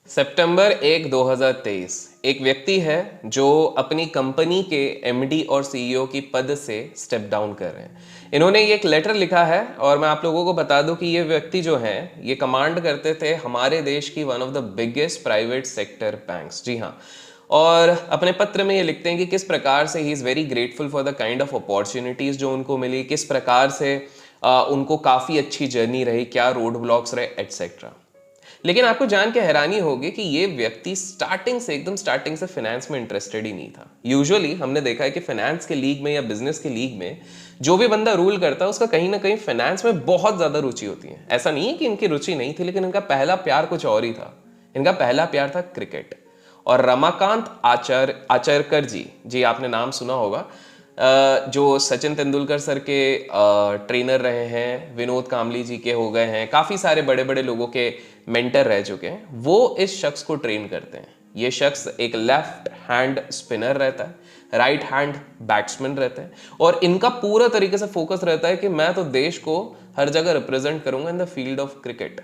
सितंबर 2023 एक व्यक्ति है जो अपनी कंपनी के एमडी और सीईओ की पद से स्टेप डाउन कर रहे हैं। इन्होंने ये एक लेटर लिखा है और मैं आप लोगों को बता दूं कि ये व्यक्ति जो है ये कमांड करते थे हमारे देश की one of the biggest private sector banks. जी हाँ। और अपने पत्र में ये लिखते हैं कि किस प्रकार से he is very grateful for the kind of opportunities जो उनको मिली, किस प्रकार से उनको काफ़ी अच्छी जर्नी रही, क्या रोड ब्लॉक्स रहे एटसेट्रा। लेकिन आपको जान के हैरानी होगी कि ये व्यक्ति एकदम स्टार्टिंग से फाइनेंस में इंटरेस्टेड ही नहीं था। यूजुअली हमने देखा है कि फाइनेंस के लीग में या बिजनेस के लीग में जो भी बंदा रूल करता है उसका कहीं ना कहीं फाइनेंस में बहुत ज्यादा रुचि होती है। ऐसा नहीं है कि इनकी रुचि नहीं थी, लेकिन इनका पहला प्यार कुछ और ही था। इनका पहला प्यार था क्रिकेट। और रमाकांत आचरकर जी आपने नाम सुना होगा, जो सचिन तेंदुलकर सर के ट्रेनर रहे हैं, विनोद कामली जी के हो गए हैं, काफ़ी सारे बड़े बड़े लोगों के मेंटर रह चुके हैं। वो इस शख्स को ट्रेन करते हैं। ये शख्स एक लेफ्ट हैंड स्पिनर रहता है, राइट हैंड बैट्समैन रहते हैं और इनका पूरा तरीके से फोकस रहता है कि मैं तो देश को हर जगह रिप्रेजेंट करूंगा in the field of cricket.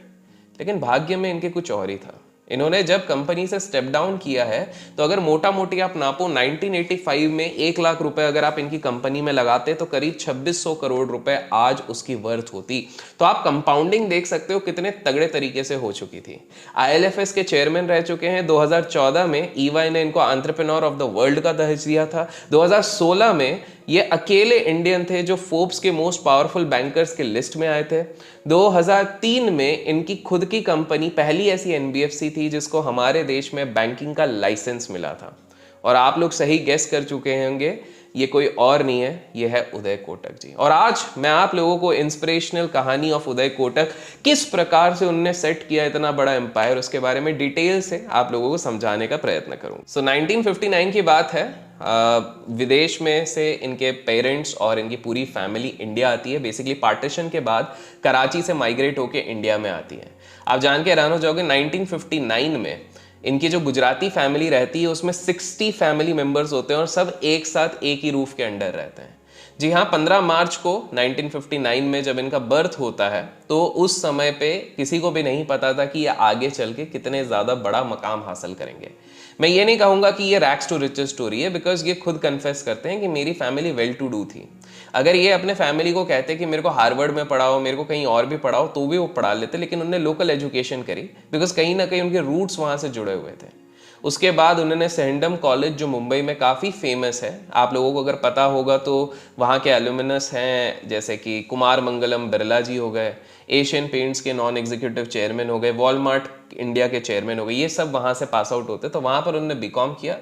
लेकिन भाग्य में इनके कुछ और ही था। इन्होंने जब कंपनी से स्टेप डाउन किया है तो अगर मोटा मोटी आप नापो 1985 में 1 लाख रुपए अगर आप इनकी कंपनी में लगाते तो करीब 2600 करोड़ रुपए आज उसकी वर्थ होती। तो आप कंपाउंडिंग देख सकते हो कितने तगड़े तरीके से हो चुकी थी। आईएलएफएस के चेयरमैन रह चुके हैं। 2014 में ईवाई ने इनको एंटरप्रेन्योर ऑफ द वर्ल्ड का दर्जा दिया था। 2016 में ये अकेले इंडियन थे जो फोर्ब्स के मोस्ट पावरफुल बैंकर्स के लिस्ट में आए थे। 2003 में इनकी खुद की कंपनी पहली ऐसी एनबीएफसी थी जिसको हमारे देश में बैंकिंग का लाइसेंस मिला था। और आप लोग सही गेस कर चुके होंगे, ये कोई और नहीं है, ये है उदय कोटक जी। और आज मैं आप लोगों को इंस्पिरेशनल कहानी ऑफ उदय कोटक, किस प्रकार से उनने सेट किया इतना बड़ा एम्पायर, उसके बारे में डिटेल से आप लोगों को समझाने का प्रयत्न करूंगा। सो 1959 की बात है। विदेश में से इनके पेरेंट्स और इनकी पूरी फैमिली इंडिया आती है। बेसिकली पार्टीशन के बाद कराची से माइग्रेट होके इंडिया में आती है। आप जान के हैरान हो जाओगे 1959 में इनकी जो गुजराती फैमिली रहती है उसमें 60 फैमिली मेंबर्स होते हैं और सब एक साथ एक ही रूफ के अंडर रहते हैं। जी हाँ, 15 मार्च को 1959 में जब इनका बर्थ होता है तो उस समय पे किसी को भी नहीं पता था कि ये आगे चल के कितने ज़्यादा बड़ा मकाम हासिल करेंगे। मैं ये नहीं कहूँगा कि ये रैक्स टू रिचेस स्टोरी है, बिकॉज ये खुद कन्फेस करते हैं कि मेरी फैमिली वेल टू डू थी। अगर ये अपने फैमिली को कहते कि मेरे को हार्वर्ड में पढ़ाओ, मेरे को कहीं और भी पढ़ाओ, तो भी वो पढ़ा लेते, लेकिन उन्होंने लोकल एजुकेशन करी बिकॉज कहीं ना कहीं उनके रूट्स वहाँ से जुड़े हुए थे। उसके बाद उन्होंने सेंडम कॉलेज जो मुंबई में काफ़ी फेमस है, आप लोगों को अगर पता होगा तो वहाँ के एल्यूमिनस हैं जैसे कि कुमार मंगलम बिरला जी हो गए, एशियन पेंट्स के नॉन एग्जीक्यूटिव चेयरमैन हो गए, वॉलमार्ट इंडिया के चेयरमैन हो गए, ये सब वहाँ से पास आउट होते। तो वहाँ पर उन्होंने बीकॉम किया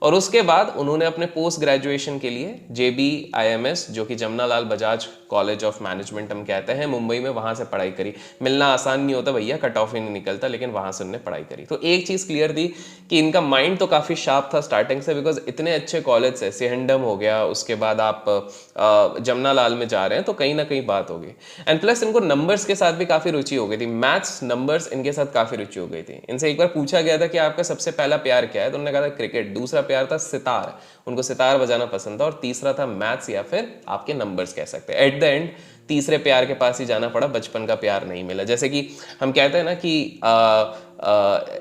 और उसके बाद उन्होंने अपने पोस्ट ग्रेजुएशन के लिए JBIMS, जो कि Jamnalal Bajaj college of management हम कहते हैं, मुंबई में, वहाँ से पढ़ाई करी। मिलना आसान नहीं होता भैया, कट ऑफ ही नहीं निकलता, लेकिन वहाँ से उन्होंने पढ़ाई करी। तो एक चीज़ क्लियर थी कि इनका माइंड तो काफ़ी शार्प था स्टार्टिंग से, बिकॉज इतने अच्छे कॉलेज से सिहंडम हो गया, उसके बाद आप जमनालाल में जा रहे हैं तो कहीं ना कहीं बात होगी। एंड प्लस इनको नंबर्स के साथ भी काफ़ी रुचि हो गई थी, मैथ्स नंबर्स इनके साथ काफ़ी रुचि हो गई थी। इनसे एक बार पूछा गया था कि आपका सबसे पहला प्यार क्या है, तो उन्होंने कहा था क्रिकेट, दूसरा प्यार था सितार, उनको सितार बजाना पसंद था, और तीसरा था मैथ्स या फिर आपके नंबर्स कह सकते हैं। एट द एंड तीसरे प्यार के पास ही जाना पड़ा, बचपन का प्यार नहीं मिला। जैसे कि हम कहते हैं ना कि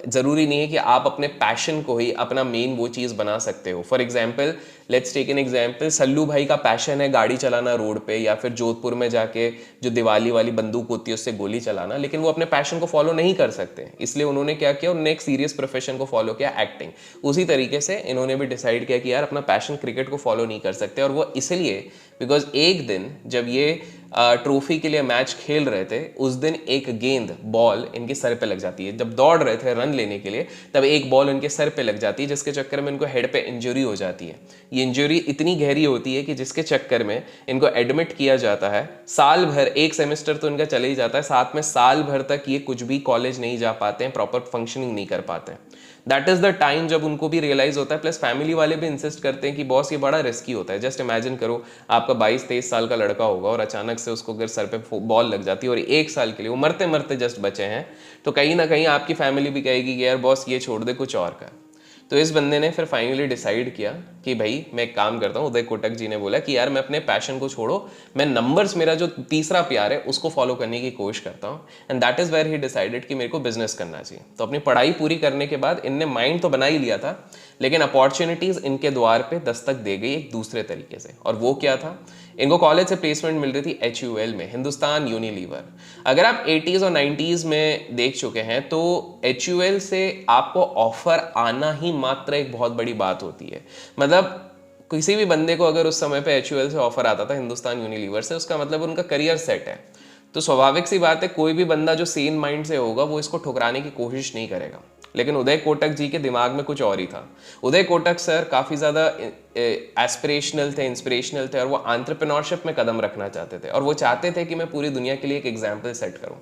ज़रूरी नहीं है कि आप अपने पैशन को ही अपना मेन वो चीज़ बना सकते हो। For example, let's take an example, Sallu भाई का पैशन है गाड़ी चलाना रोड पे, या फिर जोधपुर में जाके जो दिवाली वाली बंदूक होती है उससे गोली चलाना, लेकिन वो अपने पैशन को फॉलो नहीं कर सकते, इसलिए उन्होंने क्या किया, उन्होंने एक सीरियस प्रोफेशन को फॉलो किया, एक्टिंग। उसी तरीके से इन्होंने भी डिसाइड किया कि यार अपना पैशन क्रिकेट को फॉलो नहीं कर सकते, और वो इसलिए बिकॉज एक दिन जब ये ट्रॉफी के लिए मैच खेल रहे थे, उस दिन एक गेंद बॉल इनके सर पे लग जाती है। जब दौड़ रहे थे रन लेने के लिए, तब एक बॉल इनके सर पे लग जाती है, जिसके चक्कर में इनको हेड पे इंजरी हो जाती है। ये इंजरी इतनी गहरी होती है कि जिसके चक्कर में इनको एडमिट किया जाता है। साल भर, एक सेमेस्टर तो इनका चले ही जाता है, साथ में साल भर तक ये कुछ भी कॉलेज नहीं जा पाते हैं, प्रॉपर फंक्शनिंग नहीं कर पाते हैं। दैट इज द टाइम जब उनको भी रियलाइज होता है, प्लस फैमिली वाले भी इंसिस्ट करते हैं कि बॉस ये बड़ा रिस्की होता है। जस्ट इमेजिन करो, आपका 22-23 साल का लड़का होगा और अचानक से उसको अगर सर पे बॉल लग जाती है और 1 साल के लिए वो मरते मरते जस्ट बचे हैं, तो कहीं ना कहीं आपकी फैमिली भी कहेगी कि यार बॉस ये छोड़ दे, कुछ और कर। तो इस बंदे ने फिर फाइनली डिसाइड किया कि भाई मैं एक काम करता हूँ। उदय कोटक जी ने बोला कि यार मैं अपने पैशन को छोड़ो, मैं नंबर्स, मेरा जो तीसरा प्यार है उसको फॉलो करने की कोशिश करता हूँ। And that is where he decided कि मेरे को बिजनेस करना चाहिए। तो अपनी पढ़ाई पूरी करने के बाद इनने माइंड तो बना ही लिया था, लेकिन अपॉर्चुनिटीज़ इनके द्वार पे दस्तक दे गई एक दूसरे तरीके से। और वो क्या था, इनको कॉलेज से प्लेसमेंट मिल रही थी HUL में, हिंदुस्तान यूनिलीवर। अगर आप 80s और 90s में देख चुके हैं तो HUL से आपको ऑफर आना ही मात्र एक बहुत बड़ी बात होती है। मतलब किसी भी बंदे को अगर उस समय पे HUL से ऑफर आता था, हिंदुस्तान यूनिलीवर से, उसका मतलब उनका करियर सेट है। तो स्वाभाविक सी बात है, कोई भी बंदा जो सेन माइंड से होगा वो इसको ठुकराने की कोशिश नहीं करेगा। लेकिन उदय कोटक जी के दिमाग में कुछ और ही था। उदय कोटक सर काफ़ी ज़्यादा एस्पिरेशनल थे, इंस्पिरेशनल थे, और वो एंटरप्रेन्योरशिप में कदम रखना चाहते थे। और वो चाहते थे कि मैं पूरी दुनिया के लिए एक एग्जाम्पल सेट करूँ।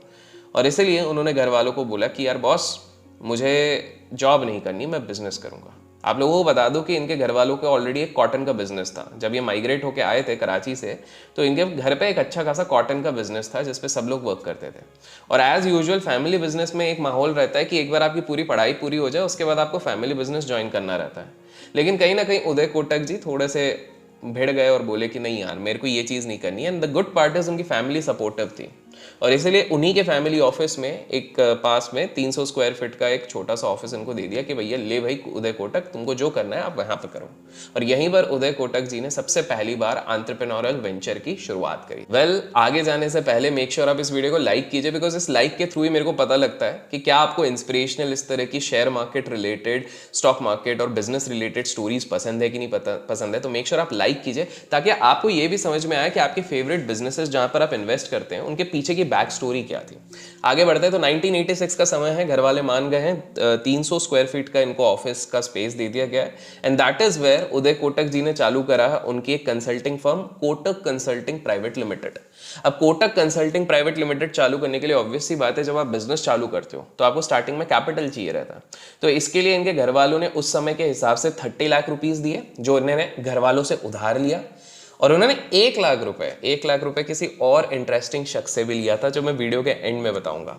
और इसीलिए उन्होंने घर वालों को बोला कि यार बॉस, मुझे जॉब नहीं करनी, मैं बिजनेस करूँगा। आप लोगों को बता दो कि इनके घर वालों के ऑलरेडी एक कॉटन का बिजनेस था। जब ये माइग्रेट होके आए थे कराची से, तो इनके घर पे एक अच्छा खासा कॉटन का बिजनेस था जिसपे सब लोग वर्क करते थे। और एज यूजुअल फैमिली बिजनेस में एक माहौल रहता है कि एक बार आपकी पूरी पढ़ाई पूरी हो जाए उसके बाद आपको फैमिली बिजनेस ज्वाइन करना रहता है। लेकिन कहीं ना कहीं उदय कोटक जी थोड़े से भिड़ गए और बोले कि नहीं यार, मेरे को ये चीज़ नहीं करनी है। And the good part is उनकी फैमिली सपोर्टिव थी, और इसीलिए उन्हीं के फैमिली ऑफिस में एक पास में 300 स्क्वायर फीट का एक छोटा सा ऑफिस इनको दे दिया कि भैया ले भाई उदय कोटक, तुमको जो करना है आप वहाँ पे करो। और यहीं पर उदय कोटक जी ने सबसे पहली बार एंटरप्रेन्योरियल वेंचर की शुरुआत करी। वेल, आगे जाने से पहले मेक श्योर आप इस वीडियो को लाइक कीजिए, बिकॉज इस लाइक के थ्रू ही मेरे को पता लगता है कि क्या आपको इंस्पिरेशनल इस तरह की share market related, stock market और बिजनेस रिलेटेड स्टोरीज पसंद है कि नहीं पसंद है। तो मेक श्योर आप लाइक कीजिए ताकि आपको ये भी समझ में आए कि आपके फेवरेट बिजनेसेस जहां पर आप इन्वेस्ट करते हैं उनके पीछे की बैक स्टोरी क्या थी। आगे बढ़ते हैं तो 1986 का समय है, घर वाले मान गए हैं, 300 स्क्वायर फीट का इनको ऑफिस का स्पेस दे दिया गया है। And that is where Uday Kotak जी ने चालू करा है उनकी एक consulting firm, Kotak consulting private limited. अब कोटक कंसल्टिंग प्राइवेट लिमिटेड चालू करने के लिए ऑब्वियस सी बात है, जब आप बिजनेस चालू करते हो तो आपको स्टार्टिंग में कैपिटल चाहिए रहता है। तो इसके लिए इनके घर वालों ने उस समय के हिसाब से 30 लाख रुपीस दिए, जो इन्होंने घर वालों से उधार लिया। और उन्होंने 1 लाख रुपए किसी और इंटरेस्टिंग शख्स से भी लिया था, जो मैं वीडियो के एंड में बताऊंगा।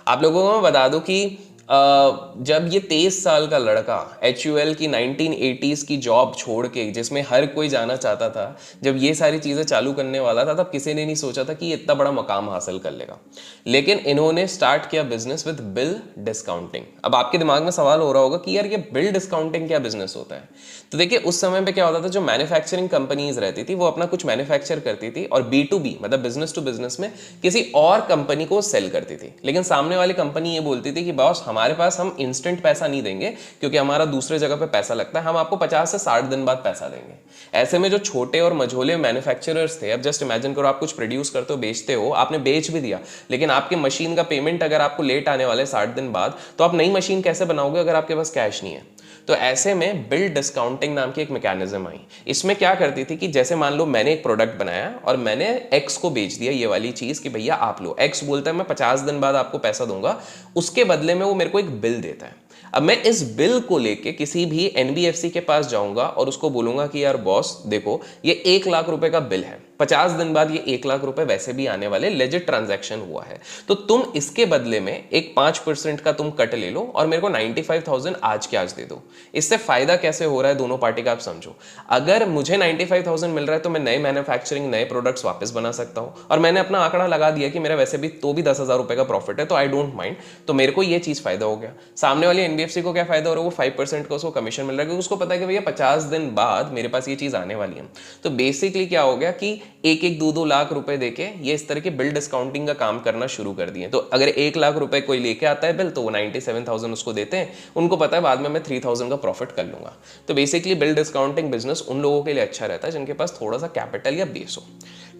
आप लोगों को मैं बता दूं कि जब ये 23 साल का लड़का HUL की 1980s की जॉब छोड़ के, जिसमें हर कोई जाना चाहता था, जब ये सारी चीज़ें चालू करने वाला था, तब किसी ने नहीं सोचा था कि ये इतना बड़ा मकाम हासिल कर लेगा। लेकिन इन्होंने स्टार्ट किया बिजनेस विद बिल डिस्काउंटिंग। अब आपके दिमाग में सवाल हो रहा होगा कि यार ये बिल डिस्काउंटिंग क्या बिजनेस होता है। तो देखिए, उस समय पे क्या होता था, जो मैन्युफैक्चरिंग कंपनीज रहती थी वो अपना कुछ मैन्युफैक्चर करती थी और B2B मतलब बिजनेस टू बिजनेस में किसी और कंपनी को सेल करती थी। लेकिन सामने वाली कंपनी ये बोलती थी कि बॉस, हमारे पास हम इंस्टेंट पैसा नहीं देंगे क्योंकि हमारा दूसरे जगह पे पैसा लगता है, हम आपको 50 से 60 दिन बाद पैसा देंगे। ऐसे में जो छोटे और मझोले मैन्युफैक्चरर्स थे, अब जस्ट इमेजिन करो, आप कुछ प्रोड्यूस करते हो, बेचते हो, आपने बेच भी दिया, लेकिन आपके मशीन का पेमेंट अगर आपको लेट आने वाले 60 दिन बाद, तो आप नई मशीन कैसे बनाओगे अगर आपके पास कैश नहीं है। तो ऐसे में बिल डिस्काउंटिंग नाम की एक मैकेनिज्म आई। इसमें क्या करती थी कि जैसे मान लो मैंने एक प्रोडक्ट बनाया और मैंने X को बेच दिया ये वाली चीज कि भैया आप लो, X बोलता है मैं 50 दिन बाद आपको पैसा दूंगा, उसके बदले में वो मेरे को एक बिल देता है। अब मैं इस बिल को लेके किसी भी NBFC के पास जाऊंगा और उसको बोलूंगा कि यार बॉस देखो, ये 1 लाख रुपए का बिल है, 50 दिन बाद ये 1 लाख रुपए वैसे भी आने वाले, लेजिट ट्रांजैक्शन हुआ है, तो तुम इसके बदले में एक 5% का तुम कट ले लो और मेरे को 95,000 आज के आज दे दो। इससे फायदा कैसे हो रहा है दोनों पार्टी का आप समझो। अगर मुझे 95,000 मिल रहा है तो मैं नए मैन्युफैक्चरिंग, नए प्रोडक्ट्स वापस बना सकता हूं, और मैंने अपना आंकड़ा लगा दिया कि मेरा वैसे भी 10,000 रुपए का प्रॉफिट है, तो आई डोंट माइंड, तो मेरे को ये चीज फायदा हो गया। सामने वाली NBFC को क्या फायदा हो रहा है, वो 5% का उसको कमीशन मिल रहा है, क्योंकि उसको पता है कि भैया 50 दिन बाद मेरे पास ये चीज आने वाली है। तो बेसिकली क्या हो गया कि 1-2 लाख रुपए देके ये इस तरह के बिल डिस्काउंटिंग का काम करना शुरू कर दिए। तो अगर 1 लाख रुपए कोई लेके आता है बिल, तो वो 97,000 उसको देते हैं, उनको पता है बाद में मैं 3,000 का प्रॉफिट कर लूंगा। तो बेसिकली बिल डिस्काउंटिंग बिजनेस उन लोगों के लिए अच्छा रहता है जिनके पास थोड़ा सा कैपिटल या बेस हो।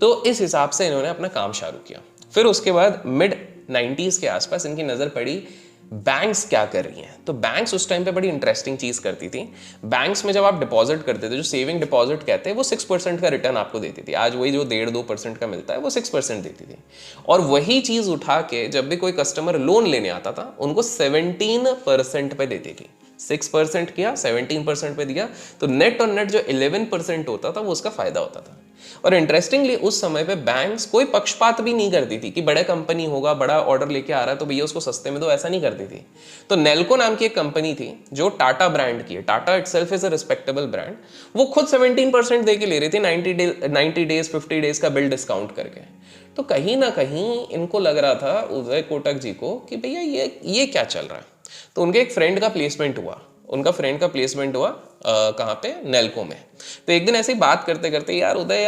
तो इस हिसाब से इन्होंने अपना काम शुरू किया। फिर उसके बाद मिड 90s के आसपास इनकी नजर पड़ी बैंक्स क्या कर रही हैं। तो बैंक्स उस टाइम पे बड़ी इंटरेस्टिंग चीज करती थी। बैंक्स में जब आप डिपॉजिट करते थे, जो सेविंग डिपॉजिट कहते हैं, वो 6% का रिटर्न आपको देती थी। आज वही जो 1.5-2% का मिलता है, वो 6% देती थी। और वही चीज उठा के जब भी कोई कस्टमर लोन लेने आता था, उनको 17% पे देती थी। 6% किया, 17% पे दिया, तो नेट और नेट जो 11% होता था वो उसका फायदा होता था। और इंटरेस्टिंगली उस समय पे बैंक्स कोई पक्षपात भी नहीं करती थी कि बड़ा कंपनी होगा, बड़ा ऑर्डर लेके आ रहा है तो भैया उसको सस्ते में दो, ऐसा नहीं करती थी। तो नेल्को नाम की एक कंपनी थी जो टाटा ब्रांड की है, Tata itself is a respectable brand, वो खुद 17% दे के ले रही थी 90 डेज 50 डेज का बिल डिस्काउंट करके। तो कहीं ना कहीं इनको लग रहा था उदय कोटक जी को कि भैया ये क्या चल रहा है। तो उनके एक फ्रेंड का प्लेसमेंट हुआ, कहाँ पे, नेल्को में। तो एक दिन ऐसे ही बात करते करते, यार उदय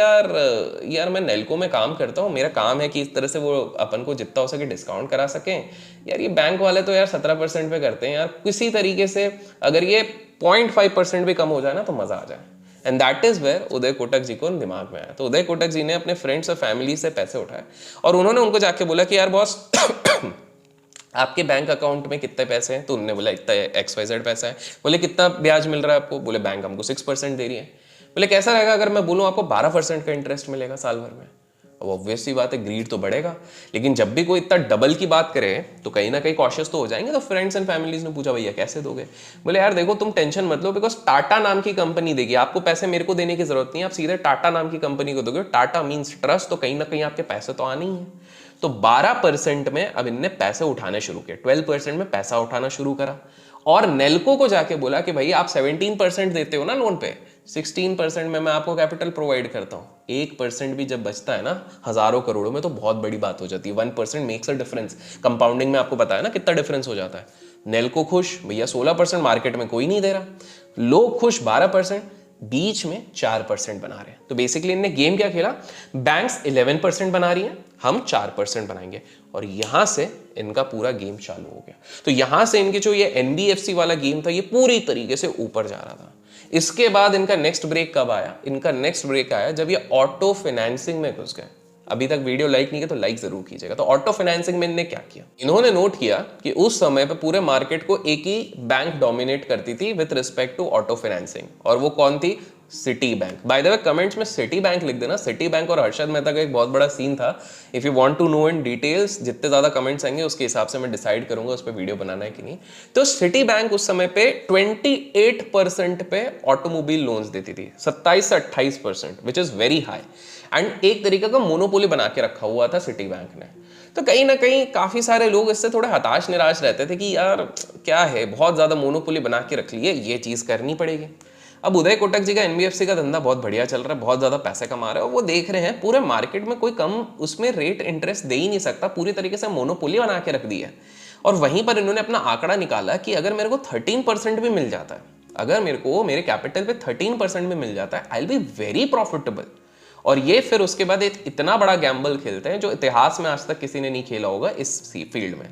यार मैं नेल्को में काम करता हूँ, मेरा काम है कि इस तरह से वो अपन को जितना हो सके डिस्काउंट करा सकें। यार ये बैंक वाले तो यार 17% पे करते हैं यार, किसी तरीके से अगर ये 0.5% भी कम हो जाए ना तो मजा आ जाए। And that is where Uday Kotak जी को दिमाग में आया। तो उदय कोटक जी ने अपने फ्रेंड्स और फैमिली से पैसे उठाए और उन्होंने उनको जाके बोला कि यार बॉस आपके बैंक अकाउंट में कितने पैसे हैं? तो उन्होंने बोला इतना XYZ पैसा है। बोले कितना ब्याज मिल रहा है आपको? बोले बैंक हमको 6% दे रही है। बोले कैसा रहेगा अगर मैं बोलूँ आपको 12% का इंटरेस्ट मिलेगा साल भर में? अब ऑब्वियस सी बात है, ग्रीड तो बढ़ेगा, लेकिन जब भी कोई इतना डबल की बात करे तो कहीं ना कहीं कॉशियस तो हो जाएंगे। तो फ्रेंड्स एंड फैमिलीज ने पूछा भैया कैसे दोगे? बोले यार देखो तुम टेंशन मत लो, बिकॉज टाटा नाम की कंपनी देगी आपको पैसे, मेरे को देने की जरूरत नहीं है, आप सीधे टाटा नाम की कंपनी को दोगे। टाटा मीन्स ट्रस्ट, तो कहीं ना कहीं आपके पैसे तो आने ही है। तो 12% में अब इनने पैसे उठाने शुरू किए, 12% में पैसा उठाना शुरू करा और नेल्को को जाके बोला कि भाई आप 17% देते हो ना लोन पे, 16% में मैं आपको कैपिटल प्रोवाइड करता हूँ। 1% भी जब बचता है ना हजारों करोड़ों में तो बहुत बड़ी बात हो जाती है। 1% मेक्स अ डिफरेंस। कंपाउंडिंग में आपको पता है ना कितना डिफरेंस हो जाता है। नेल्को खुश, भैया 16% मार्केट में कोई नहीं दे रहा, लोग खुश 12%, बीच में 4% बना रहे हैं। तो बेसिकली इन्होंने गेम क्या खेला, बैंक्स 11% बना रही हैं, हम 4% बनाएंगे, और यहां से इनका पूरा गेम चालू हो गया। तो यहां से इनके जो ये NBFC वाला गेम था ये पूरी तरीके से ऊपर जा रहा था। इसके बाद इनका नेक्स्ट ब्रेक कब आया? इनका नेक्स्ट ब्रेक आया जब ये ऑटो फाइनेंसिंग में घुस गए। अभी तक वीडियो लाइक नहीं किया तो लाइक जरूर कीजिएगा। तो ऑटो फाइनेंसिंग में इन्होंने क्या किया, इन्होंने नोट किया कि उस समय पे पूरे मार्केट को एक ही बैंक डोमिनेट करती थी with respect to auto financing, और वो कौन थी? Citi bank. By the way comments में सिटी बैंक लिख देना। सिटी बैंक और हर्षद मेहता का एक बहुत बड़ा सीन था। If you want to know in details, जितने ज्यादा कमेंट्स आएंगे उसके हिसाब से मैं डिसाइड करूंगा उस पर वीडियो बनाना है कि नहीं। तो सिटी बैंक उस समय पे 28% पे ऑटोमोबाइल लोन्स देती थी, 27 से 28%, which is very high. And एक तरीके का मोनोपोली बना के रखा हुआ था सिटी बैंक ने। तो कहीं ना कहीं काफी सारे लोग इससे थोड़े हताश निराश रहते थे कि यार क्या है, बहुत ज्यादा मोनोपोली बना के रख लिए, ये चीज करनी पड़ेगी। अब उदय कोटक जी का NBFC का धंधा बहुत बढ़िया चल रहा है, बहुत ज्यादा पैसे कमा रहे हैं, और वो देख रहे हैं पूरे मार्केट में कोई कम उसमें रेट इंटरेस्ट दे ही नहीं सकता, पूरी तरीके से मोनोपोली बना के रख दी है। और वहीं पर इन्होंने अपना आंकड़ा निकाला कि अगर मेरे को 13% भी मिल जाता है, अगर मेरे को मेरे कैपिटल पे 13% भी मिल जाता है, I will be very profitable. और ये फिर उसके बाद एक इतना बड़ा गैम्बल खेलते हैं जो इतिहास में आज तक किसी ने नहीं खेला होगा इस फील्ड में।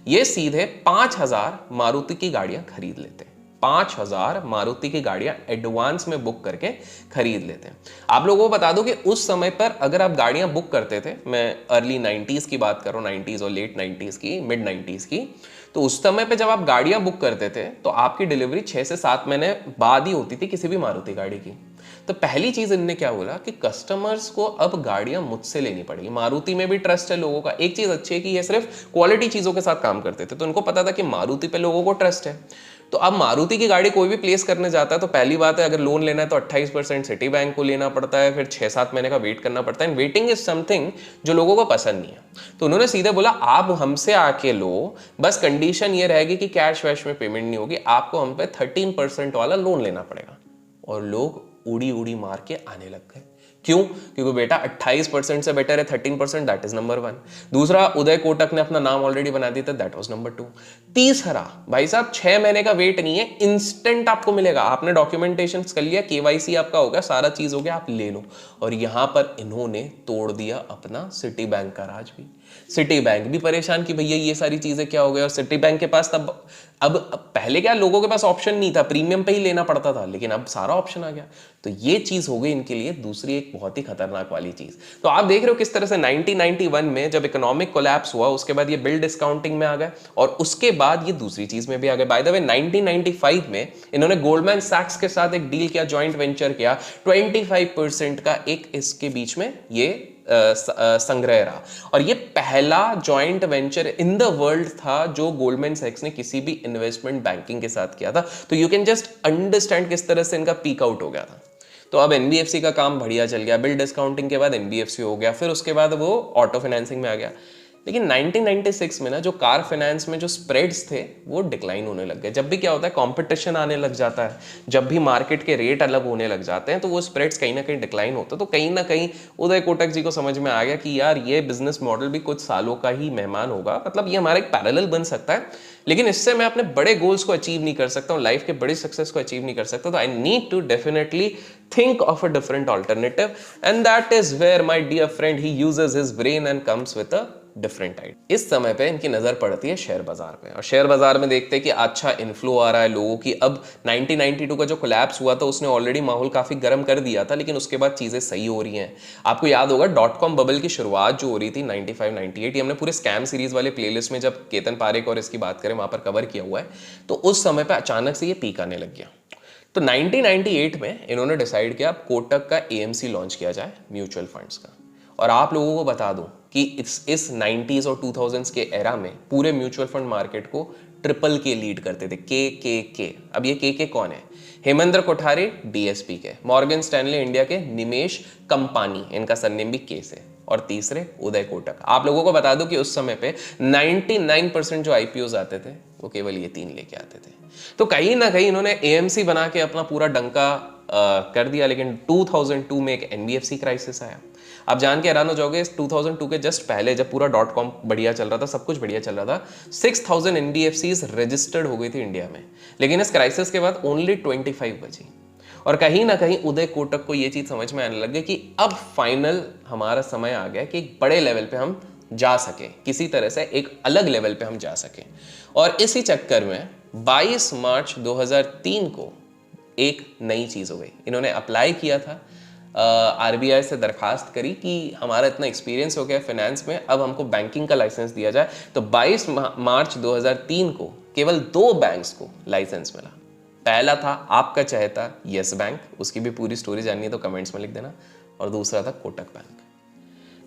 ये सीधे 5000 मारुति की गाड़ियां खरीद लेते हैं, 5000 मारुति की गाड़ियां एडवांस में बुक करके खरीद लेते हैं। आप लोगों को बता दूं कि उस समय पर अगर आप गाड़ियां बुक करते थे, मैं अर्ली 90s की बात कर रहा हूं, 90s और लेट 90s की, मिड 90s की, तो उस समय पे जब आप गाड़ियां बुक करते थे तो आपकी डिलीवरी 6 से 7 महीने बाद ही होती थी किसी भी मारुति गाड़ी की। तो पहली चीज इन्होंने क्या बोला कि कस्टमर्स को अब गाड़ियां मुझसे लेनी पड़ेगी। मारुति में भी ट्रस्ट है लोगों का। एक चीज अच्छी है कि ये सिर्फ क्वालिटी चीजों के साथ काम करते थे, तो इनको पता था कि मारुति पे लोगों को ट्रस्ट है। तो अब मारुति की गाड़ी कोई भी प्लेस करने जाता है तो पहली बात है, अगर लोन लेना है तो 28% सिटी बैंक को लेना पड़ता है, फिर 6-7 महीने का वेट करना पड़ता है। वेटिंग इज समथिंग जो लोगों को पसंद नहीं है। तो उन्होंने सीधे बोला आप हमसे आके लो, बस कंडीशन ये रहेगी कि कैश वैश में पेमेंट नहीं होगी, आपको हम पे 13% वाला लोन लेना पड़ेगा। और लोग उड़ी उड़ी मार के आने लग गए। क्यों? क्योंकि बेटा 28% से बेटर है 13%, दैट इज नंबर 1। दूसरा, उदय कोटक ने अपना नाम ऑलरेडी बना दिया था, दैट वाज नंबर 2। तीसरा, भाई साहब 6 महीने का वेट नहीं है, इंस्टेंट आपको मिलेगा। आपने डॉक्यूमेंटेशन कर लिया, KYC आपका हो गया, सारा चीज हो गया, आप ले लो। और यहां पर इन्होंने तोड़ दिया अपना सिटी बैंक का राज भी। सिटी बैंक भी परेशान कि भैया ये सारी चीजें क्या हो गया। और सिटी बैंक के पास तब अब पहले क्या लोगों के पास ऑप्शन नहीं था, प्रीमियम पे ही लेना पड़ता था, लेकिन अब सारा ऑप्शन आ गया। तो ये चीज हो गई इनके लिए दूसरी एक बहुत ही खतरनाक वाली चीज। तो आप देख रहे हो किस तरह से 1991 में जब इकोनॉमिक कोलैप्स हुआ उसके बाद ये बिल डिस्काउंटिंग में आ गए, और उसके बाद ये दूसरी चीज में भी आ गए। बाय द वे 1995 में इन्होंने गोल्डमैन सैक्स के साथ एक डील किया, जॉइंट वेंचर किया, 25% का एक इसके बीच में ये संग्रह रहा। और ये पहला joint venture in the world था जो गोल्डमैन सैक्स ने किसी भी इन्वेस्टमेंट बैंकिंग के साथ किया था। तो यू कैन जस्ट अंडरस्टैंड किस तरह से इनका पीक आउट हो गया था। तो अब एनबीएफसी का काम बढ़िया चल गया, बिल डिस्काउंटिंग के बाद एनबीएफसी हो गया, फिर उसके बाद वो ऑटो फाइनेंसिंग में आ गया। लेकिन 1996 में ना जो कार फाइनेंस में जो स्प्रेड्स थे वो डिक्लाइन होने लग गए। जब भी क्या होता है, कंपटीशन आने लग जाता है, जब भी मार्केट के रेट अलग होने लग जाते हैं, तो वो स्प्रेड्स कहीं ना कहीं डिक्लाइन होता है। तो कहीं ना कहीं उदय कोटक जी को समझ में आ गया कि यार ये बिजनेस मॉडल भी कुछ सालों का ही मेहमान होगा, मतलब ये हमारा एक पैरेलल बन सकता है, लेकिन इससे मैं अपने बड़े गोल्स को अचीव नहीं कर सकता हूँ, लाइफ के बड़ी सक्सेस को अचीव नहीं कर सकता। तो I need to definitely think of a different alternative, and that is where my dear friend he uses his brain and comes with a different idea. इस समय पे इनकी नजर पड़ती है शेयर बाजार पे, और शेयर बाजार में देखते हैं कि अच्छा इन्फ्लो आ रहा है लोगों की। अब 1992 का जो कोलैप्स हुआ था उसने ऑलरेडी माहौल काफी गर्म कर दिया था, लेकिन उसके बाद चीजें सही हो रही हैं। आपको याद होगा .com बबल की शुरुआत जो हो रही थी 95-98, ये हमने पूरे स्कैम सीरीज वाले प्लेलिस्ट में जब केतन पारेख और इसकी बात करें वहां पर कवर किया हुआ है। तो उस समय पे अचानक से ये पीक आने लग गया। तो 1998 में इन्होंने डिसाइड किया अब कोटक का एएमसी लॉन्च किया जाए म्यूचुअल फंड्स का। और आप लोगों को बता दूं कि इस 90s और 2000s के एरा में पूरे म्यूचुअल फंड मार्केट को ट्रिपल के लीड करते थे, के। अब ये के कौन है? हेमेंद्र कोठारी डीएसपी के, मॉर्गन स्टैनले इंडिया के निमेश कंपानी, इनका सरनेम भी के से, और तीसरे उदय कोटक। आप लोगों को बता दूं कि उस समय पे 99% जो आईपीओज आते थे वो केवल ये तीन लेके आते थे। तो कहीं ना कहीं इन्होंने एएमसी बना के अपना पूरा डंका कर दिया। लेकिन 2002 में एक एनबीएफसी क्राइसिस आया। आप जान के हैरान हो जाओगे, इस 2002 के जस्ट पहले जब पूरा .com बढ़िया चल रहा था, सब कुछ बढ़िया चल रहा था, 6000 एनबीएफसीज रजिस्टर्ड हो गई थी इंडिया में। लेकिन इस क्राइसिस के बाद ओनली 25 बची। और कहीं ना कहीं उदय कोटक को ये चीज समझ में आने लग गई कि अब फाइनल हमारा समय आ गया कि एक बड़े लेवल पे हम जा सके, किसी तरह से एक अलग लेवल पे हम जा सके। और इसी चक्कर में 22 मार्च 2003 को एक नई चीज हो गई। इन्होंने अप्लाई किया था, आरबीआई से दरखास्त करी कि हमारा इतना एक्सपीरियंस हो गया फाइनेंस में, अब हमको बैंकिंग का लाइसेंस दिया जाए। तो 22 मार्च 2003 को केवल 2 बैंक्स को लाइसेंस मिला। पहला था आपका चहेता यस बैंक, उसकी भी पूरी स्टोरी जाननी है तो कमेंट्स में लिख देना, और दूसरा था Kotak bank.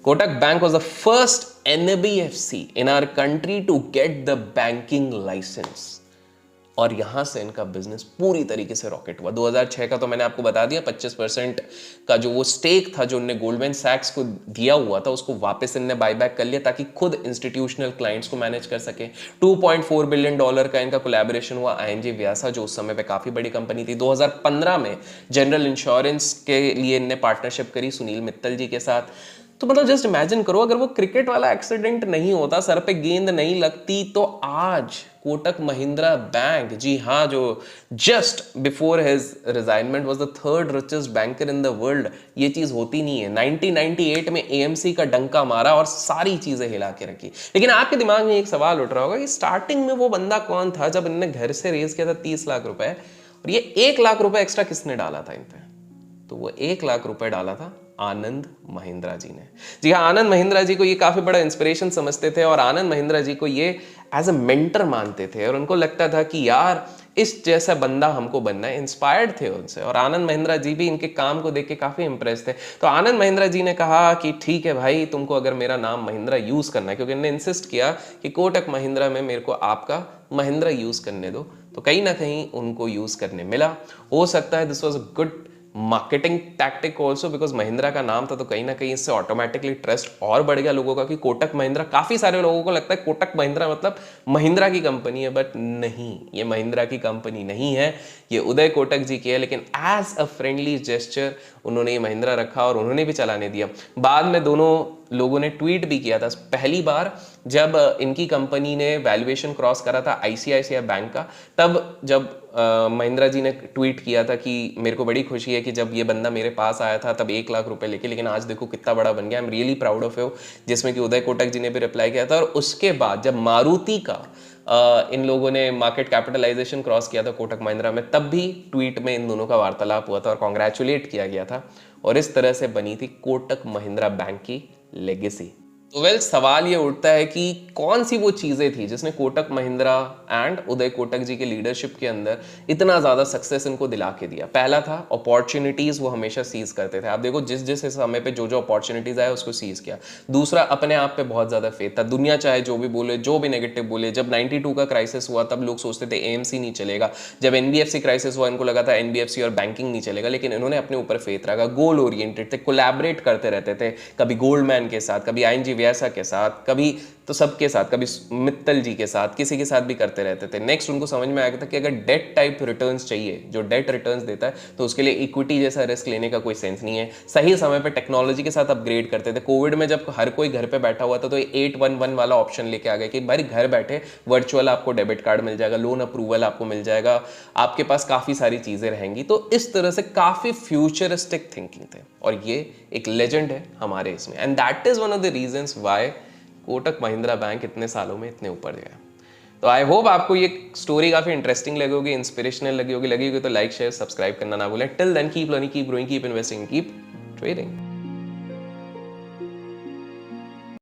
Kotak Bank was the first NBFC in our country to get the banking license। और यहां से इनका बिजनेस पूरी तरीके से रॉकेट हुआ। 2006 का तो मैंने आपको बता दिया, 25% का जो वो स्टेक था जो इनने गोल्डमैन सैक्स को दिया हुआ था उसको वापस इनने बायबैक कर लिया ताकि खुद इंस्टीट्यूशनल क्लाइंट्स को मैनेज कर सके। $2.4 बिलियन का इनका कोलैबोरेशन हुआ आईएनजी व्यासा, जो उस समय पे काफी बड़ी कंपनी थी। 2015 में जनरल इंश्योरेंस के लिए इनने पार्टनरशिप करी सुनील मित्तल जी के साथ। तो मतलब जस्ट इमेजिन करो, अगर वो क्रिकेट वाला एक्सीडेंट नहीं होता, सर पे गेंद नहीं लगती, तो आज कोटक महिंद्रा बैंक, जी हाँ, जो just before his resignment was the 3rd richest banker in the world, ये चीज होती नहीं है। 1998 में एएमसी का डंका मारा और सारी चीजें हिला के रखी। लेकिन आपके दिमाग में एक सवाल उठ रहा होगा कि स्टार्टिंग में वो बंदा कौन था जब इनने घर से रेज किया था 30 लाख रुपए, और ये 1 लाख रुपए एक्स्ट्रा किसने डाला था इन पे? तो वो 1 लाख रुपए डाला था आनंद महिंद्रा जी ने। जी हाँ, आनंद महिंद्रा जी को ये काफी बड़ा इंस्पिरेशन समझते थे और आनंद महिंद्रा जी को ये एज अ मेंटर मानते थे, और उनको लगता था कि यार इस जैसा बंदा हमको बनना है। इंस्पायर्ड थे उनसे, और आनंद महिंद्रा जी भी इनके काम को देख के काफी इंप्रेस थे। तो आनंद महिंद्रा जी ने कहा कि ठीक है भाई, तुमको अगर मेरा नाम महिंद्रा यूज करना है, क्योंकि इन्होंने इंसिस्ट किया कि कोटक महिंद्रा में मेरे को आपका महिंद्रा यूज करने दो, तो कहीं ना कहीं उनको यूज करने मिला। हो सकता है this was a good marketing tactic also, because Mahindra का नाम था, तो कहीं ना कहीं इससे ऑटोमेटिकली ट्रस्ट और बढ़ गया लोगों का कि कोटक महिंद्रा। काफी सारे लोगों को लगता है कोटक महिंद्रा मतलब महिंद्रा की कंपनी है, बट नहीं, ये महिंद्रा की कंपनी नहीं है, ये उदय कोटक जी की है। लेकिन एज अ फ्रेंडली जेस्चर उन्होंने ये महिंद्रा रखा और उन्होंने भी चलाने दिया। बाद में दोनों लोगों ने ट्वीट भी किया था। पहली बार जब इनकी कंपनी ने वैल्यूएशन क्रॉस करा था आईसीआईसीआई बैंक का, तब जब महिंद्रा जी ने ट्वीट किया था कि मेरे को बड़ी खुशी है कि जब ये बंदा मेरे पास आया था तब 1 लाख रुपए लेके, लेकिन आज देखो कितना बड़ा बन गया, I am really proud of you, जिसमें कि उदय कोटक जी ने भी रिप्लाई किया था। और उसके बाद जब मारुति का इन लोगों ने मार्केट कैपिटलाइजेशन क्रॉस किया था कोटक महिंद्रा में, तब भी ट्वीट में इन दोनों का वार्तालाप हुआ था और कॉन्ग्रेचुलेट किया गया था, और इस तरह से बनी थी कोटक महिंद्रा बैंक की लेगेसी। तो वेल सवाल ये उठता है कि कौन सी वो चीज़ें थी जिसने कोटक महिंद्रा एंड उदय कोटक जी के लीडरशिप के अंदर इतना ज़्यादा सक्सेस इनको दिला के दिया। पहला था अपॉर्चुनिटीज़, वो हमेशा सीज करते थे। आप देखो जिस जिस समय पे जो जो अपॉर्चुनिटीज़ आया उसको सीज किया। दूसरा, अपने आप पे बहुत ज़्यादा फेथ था। दुनिया चाहे जो भी बोले, जो भी नेगेटिव बोले, जब 92 का क्राइसिस हुआ तब लोग सोचते थे एएमसी नहीं चलेगा। जब एनबीएफसी क्राइसिस हुआ इनको लगा था एनबीएफसी और बैंकिंग नहीं चलेगा, लेकिन इन्होंने अपने ऊपर फेथ रखा। गोल ओरिएंटेड थे, कोलैबोरेट करते रहते थे, कभी गोल्डमैन के साथ, कभी आईएनजी व्यसा के साथ, कभी तो सबके साथ, कभी मित्तल जी के साथ, किसी के साथ भी करते रहते थे। नेक्स्ट उनको समझ में आया था कि अगर डेट टाइप रिटर्न्स चाहिए, जो डेट रिटर्न्स देता है, तो उसके लिए इक्विटी जैसा रिस्क लेने का कोई सेंस नहीं है। सही समय पे टेक्नोलॉजी के साथ अपग्रेड करते थे। कोविड में जब हर कोई घर पे बैठा हुआ था तो 811 वाला ऑप्शन लेके आ गए कि भाई घर बैठे वर्चुअल आपको डेबिट कार्ड मिल जाएगा, लोन अप्रूवल आपको मिल जाएगा, आपके पास काफ़ी सारी चीज़ें रहेंगी। तो इस तरह से काफ़ी फ्यूचरिस्टिक थिंकिंग थे और ये एक लेजेंड है हमारे इसमें। And that is one of the reasons why Kotak Mahindra bank इतने सालों में इतने ऊपर गया। तो आई होप आपको ये स्टोरी काफी इंटरेस्टिंग लगी होगी, इंस्पिरेशनल लगी होगी तो लाइक शेयर सब्सक्राइब करना ना भूलें। Till then keep learning, keep growing, keep investing, keep trading.